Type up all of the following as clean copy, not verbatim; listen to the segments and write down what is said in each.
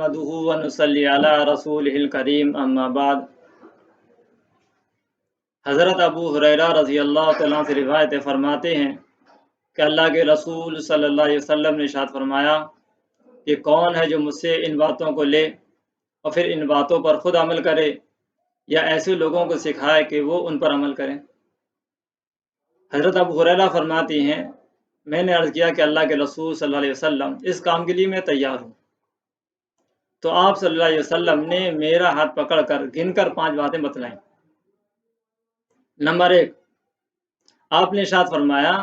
نحمدہ ونصلی علی رسولہ الکریم اما بعد۔ حضرت ابو ہریرہ رضی اللہ تعالیٰ سے روایت فرماتے ہیں کہ اللہ کے رسول صلی اللہ علیہ وسلم نے ارشاد فرمایا کہ کون ہے جو مجھ سے ان باتوں کو لے اور پھر ان باتوں پر خود عمل کرے یا ایسے لوگوں کو سکھائے کہ وہ ان پر عمل کریں۔ حضرت ابو ہریرہ فرماتی ہیں میں نے عرض کیا کہ اللہ کے رسول صلی اللہ علیہ وسلم اس کام کے لیے میں تیار ہوں، تو آپ صلی اللہ علیہ وسلم نے میرا ہاتھ پکڑ کر گن کر 5 باتیں بتلائیں۔ نمبر 1، آپ نے ارشاد فرمایا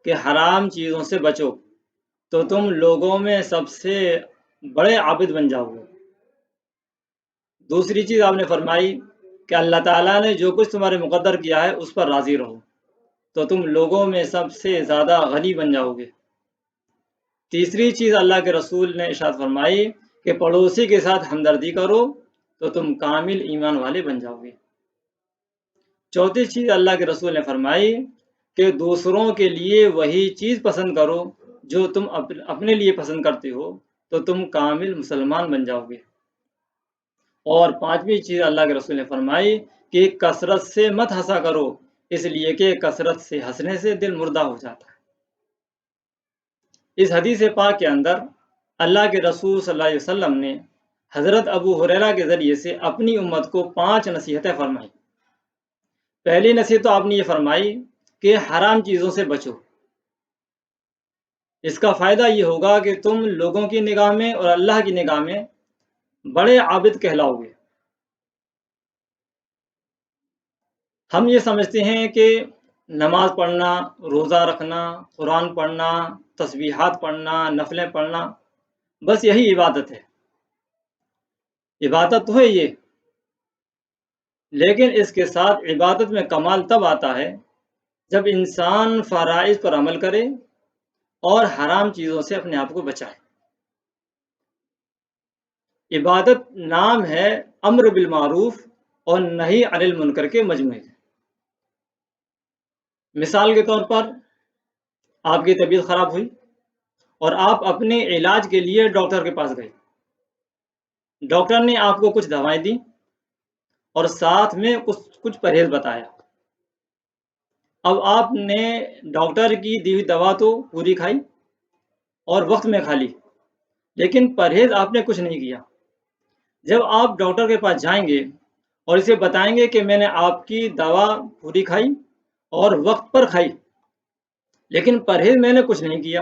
کہ حرام چیزوں سے بچو تو تم لوگوں میں سب سے بڑے عابد بن جاؤ گے۔ دوسری چیز آپ نے فرمائی کہ اللہ تعالیٰ نے جو کچھ تمہارے مقدر کیا ہے اس پر راضی رہو تو تم لوگوں میں سب سے زیادہ غنی بن جاؤ گے۔ تیسری چیز اللہ کے رسول نے ارشاد فرمائی کہ پڑوسی کے ساتھ ہمدردی کرو تو تم کامل ایمان والے بن جاؤ گے۔ چوتھی چیز اللہ کے رسول نے فرمائی کہ دوسروں کے لیے وہی چیز پسند کرو جو تم اپنے لیے پسند کرتے ہو تو تم کامل مسلمان بن جاؤ گے۔ اور 5ویں چیز اللہ کے رسول نے فرمائی کہ کثرت سے مت ہنسا کرو اس لیے کہ کثرت سے ہنسنے سے دل مردہ ہو جاتا ہے۔ اس حدیث پاک کے اندر اللہ کے رسول صلی اللہ علیہ وسلم نے حضرت ابو ہریرہ کے ذریعے سے اپنی امت کو 5 نصیحتیں فرمائی۔ پہلی نصیحت تو آپ نے یہ فرمائی کہ حرام چیزوں سے بچو۔ اس کا فائدہ یہ ہوگا کہ تم لوگوں کی نگاہ میں اور اللہ کی نگاہ میں بڑے عابد کہلاؤ گے۔ ہم یہ سمجھتے ہیں کہ نماز پڑھنا، روزہ رکھنا، قرآن پڑھنا، تسبیحات پڑھنا، نفلیں پڑھنا بس یہی عبادت ہے۔ عبادت تو ہے یہ، لیکن اس کے ساتھ عبادت میں کمال تب آتا ہے جب انسان فرائض پر عمل کرے اور حرام چیزوں سے اپنے آپ کو بچائے۔ عبادت نام ہے امر بالمعروف اور نہی عن المنکر کے مجموعے۔ مثال کے طور پر آپ کی طبیعت خراب ہوئی اور آپ اپنے علاج کے لیے ڈاکٹر کے پاس گئے۔ ڈاکٹر نے آپ کو کچھ دوائیں دی اور ساتھ میں کچھ پرہیز بتایا۔ اب آپ نے ڈاکٹر کی دی ہوئی دوا تو پوری کھائی اور وقت میں کھا لی، لیکن پرہیز آپ نے کچھ نہیں کیا۔ جب آپ ڈاکٹر کے پاس جائیں گے اور اسے بتائیں گے کہ میں نے آپ کی دوا پوری کھائی اور وقت پر کھائی لیکن پرہیز میں نے کچھ نہیں کیا،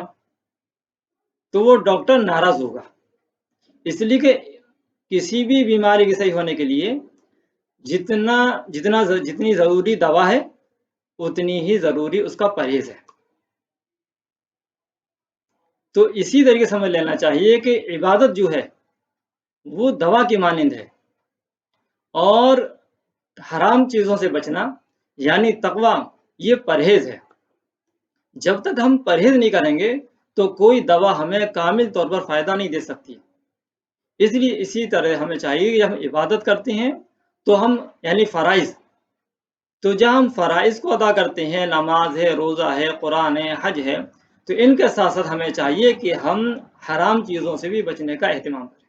تو وہ ڈاکٹر ناراض ہوگا، اس لیے کہ کسی بھی بیماری کے صحیح ہونے کے لیے جتنی ضروری دوا ہے اتنی ہی ضروری اس کا پرہیز ہے۔ تو اسی طریقے سمجھ لینا چاہیے کہ عبادت جو ہے وہ دوا کی مانند ہے، اور حرام چیزوں سے بچنا یعنی تقویٰ یہ پرہیز ہے۔ جب تک ہم پرہیز نہیں کریں گے تو کوئی دوا ہمیں کامل طور پر فائدہ نہیں دے سکتی۔ اس لیے اسی طرح ہمیں چاہیے کہ جب ہم عبادت کرتے ہیں تو ہم یعنی فرائض، تو جب ہم فرائض کو ادا کرتے ہیں، نماز ہے، روزہ ہے، قرآن ہے، حج ہے، تو ان کے ساتھ ساتھ ہمیں چاہیے کہ ہم حرام چیزوں سے بھی بچنے کا اہتمام کریں۔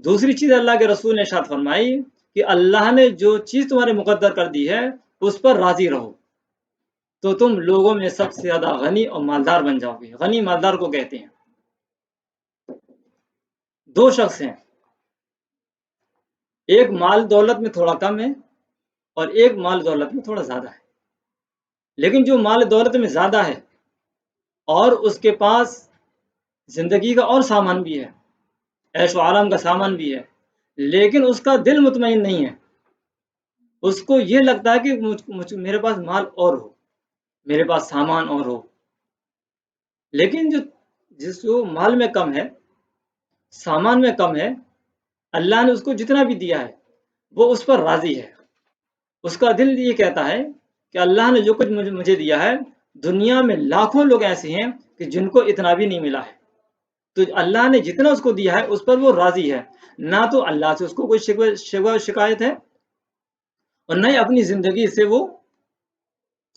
دوسری چیز اللہ کے رسول نے ارشاد فرمائی کہ اللہ نے جو چیز تمہارے مقدر کر دی ہے اس پر راضی رہو تو تم لوگوں میں سب سے زیادہ غنی اور مالدار بن جاؤ گے۔ غنی مالدار کو کہتے ہیں 2 شخص ہیں، ایک مال دولت میں تھوڑا کم ہے اور ایک مال دولت میں تھوڑا زیادہ ہے، لیکن جو مال دولت میں زیادہ ہے اور اس کے پاس زندگی کا اور سامان بھی ہے، عیش و آرام کا سامان بھی ہے، لیکن اس کا دل مطمئن نہیں ہے۔ اس کو یہ لگتا ہے کہ میرے پاس مال اور ہو، میرے پاس سامان اور ہو، لیکن جس کو مال میں کم ہے، سامان میں کم ہے، اللہ نے اس کو جتنا بھی دیا ہے وہ اس پر راضی ہے۔ اس کا دل یہ کہتا ہے کہ اللہ نے جو کچھ مجھے دیا ہے، دنیا میں لاکھوں لوگ ایسے ہیں کہ جن کو اتنا بھی نہیں ملا ہے، تو اللہ نے جتنا اس کو دیا ہے اس پر وہ راضی ہے، نہ تو اللہ سے اس کو کوئی شکایت ہے اور نہ ہی اپنی زندگی سے وہ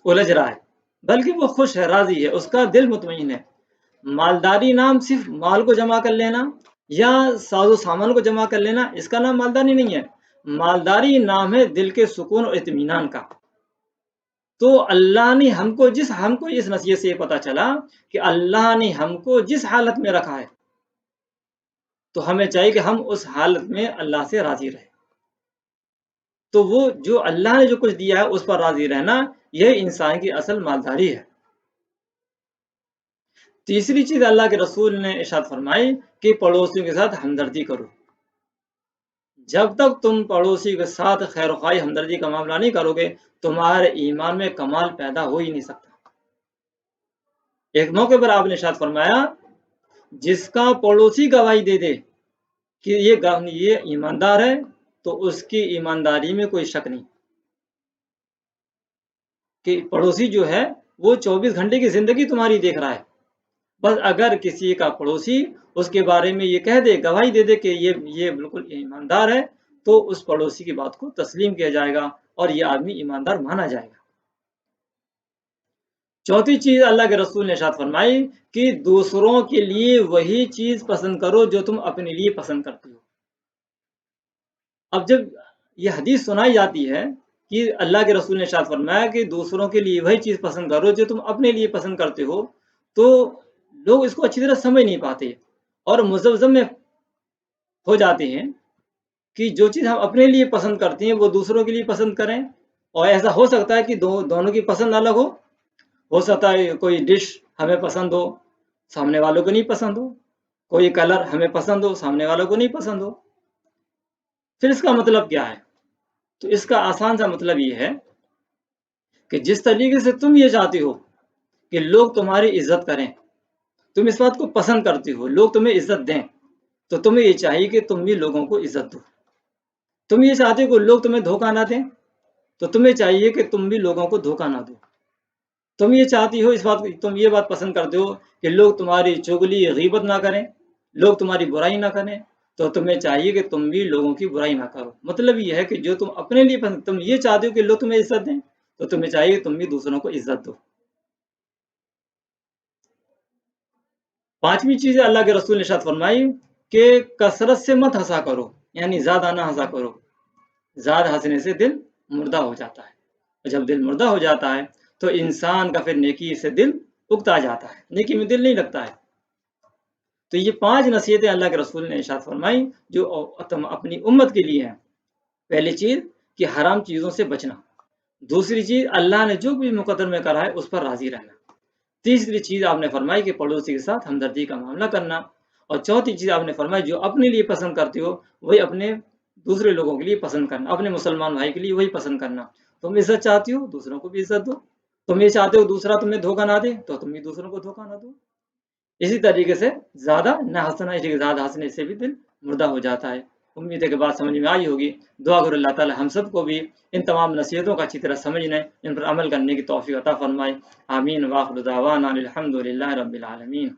الجھ رہا ہے، بلکہ وہ خوش ہے، راضی ہے، اس کا دل مطمئن ہے۔ مالداری نام صرف مال کو جمع کر لینا یا ساز و سامان کو جمع کر لینا، اس کا نام مالداری نہیں ہے۔ مالداری نام ہے دل کے سکون اور اطمینان کا۔ تو اللہ نے ہم کو اس نصیحت سے یہ پتہ چلا کہ اللہ نے ہم کو جس حالت میں رکھا ہے تو ہمیں چاہیے کہ ہم اس حالت میں اللہ سے راضی رہیں۔ تو وہ جو اللہ نے جو کچھ دیا ہے اس پر راضی رہنا، یہ انسان کی اصل مالداری ہے۔ تیسری چیز اللہ کے رسول نے ارشاد فرمائی کہ پڑوسیوں کے ساتھ ہمدردی کرو۔ جب تک تم پڑوسی کے ساتھ خیر خواہی ہمدردی کا معاملہ نہیں کرو گے، تمہارے ایمان میں کمال پیدا ہو ہی نہیں سکتا۔ ایک موقع پر آپ نے ارشاد فرمایا، جس کا پڑوسی گواہی دے دے کہ یہ ایماندار ہے تو اس کی ایمانداری میں کوئی شک نہیں۔ کہ پڑوسی جو ہے وہ 24 گھنٹے کی زندگی تمہاری دیکھ رہا ہے، بس اگر کسی کا پڑوسی اس کے بارے میں یہ کہہ دے، گواہی دے دے کہ یہ بالکل ایماندار ہے، تو اس پڑوسی کی بات کو تسلیم کیا جائے گا اور یہ آدمی ایماندار مانا جائے گا۔ چوتھی چیز اللہ کے رسول نے ارشاد فرمائی کہ دوسروں کے لیے وہی چیز پسند کرو جو تم اپنے لیے پسند کرتے ہو۔ اب جب یہ حدیث سنائی جاتی ہے کہ اللہ کے رسول نے ارشاد فرمایا کہ دوسروں کے لیے وہی چیز پسند کرو جو تم اپنے لیے پسند کرتے ہو، تو لوگ اس کو اچھی طرح سمجھ نہیں پاتے اور مزمزم میں ہو جاتے ہیں کہ جو چیز ہم اپنے لیے پسند کرتے ہیں وہ دوسروں کے لیے پسند کریں، اور ایسا ہو سکتا ہے کہ دونوں کی پسند الگ ہو سکتا ہے کوئی ڈش ہمیں پسند ہو، سامنے والوں کو نہیں پسند ہو، کوئی کلر ہمیں پسند ہو، سامنے والوں کو نہیں پسند ہو۔ پھر اس کا مطلب کیا ہے؟ تو اس کا آسان سا مطلب یہ ہے کہ جس طریقے سے تم یہ چاہتے ہو کہ لوگ تمہاری عزت کریں، تم اس بات کو پسند کرتے ہو لوگ تمہیں عزت دیں، تو تمہیں یہ چاہیے کہ تم بھی لوگوں کو عزت دو۔ تم یہ چاہتے ہو کہ لوگ تمہیں دھوکہ نہ دیں، تو تمہیں چاہیے کہ تم بھی لوگوں کو دھوکہ نہ دو۔ تم یہ چاہتی ہو تم یہ بات پسند کرتے ہو کہ لوگ تمہاری چغلی غیبت نہ کریں، لوگ تمہاری برائی نہ کریں، تو تمہیں چاہیے کہ تم بھی لوگوں کی برائی نہ کرو۔ مطلب یہ ہے کہ جو تم اپنے لیے پسند، تم یہ چاہتے ہو کہ لوگ تمہیں عزت دیں، تو تمہیں چاہیے کہ تم بھی دوسروں کو عزت دو۔ پانچویں چیز اللہ کے رسول نے ارشاد فرمائی کہ کثرت سے مت ہنسا کرو، یعنی زیادہ نہ ہنسا کرو۔ زیادہ ہنسنے سے دل مردہ ہو جاتا ہے، اور جب دل مردہ ہو جاتا ہے تو انسان کا پھر نیکی سے دل اکتا جاتا ہے، نیکی میں دل نہیں لگتا ہے۔ تو یہ 5 نصیحتیں اللہ کے رسول نے ارشاد فرمائی جو اپنی امت کے لیے ہیں۔ پہلی چیز کہ حرام چیزوں سے بچنا، دوسری چیز اللہ نے جو بھی مقدر میں کرا ہے اس پر راضی رہنا، تیسری چیز آپ نے فرمائی کہ پڑوسی کے ساتھ ہمدردی کا معاملہ کرنا، اور چوتھی چیز آپ نے فرمائی جو اپنے لیے پسند کرتے ہو وہی اپنے دوسرے لوگوں کے لیے پسند کرنا، اپنے مسلمان بھائی کے لیے وہی پسند کرنا۔ تم عزت چاہتی ہو دوسروں کو بھی عزت دو، تم یہ چاہتے ہو دوسرا تمہیں دھوکہ نہ دے تو تم بھی دوسروں کو دھوکہ نہ دو۔ اسی طریقے سے زیادہ نہ ہنسنا، اس لیے زیادہ ہنسنے سے بھی دل مردہ ہو جاتا ہے۔ امید ہے کہ بات سمجھ میں آئی ہوگی۔ دعا کرو اللہ تعالی ہم سب کو بھی ان تمام نصیحتوں کا اچھی طرح سمجھنے، ان پر عمل کرنے کی توفیق عطا فرمائے۔ آمین۔ واخر دعوانا الحمد للہ رب العالمین۔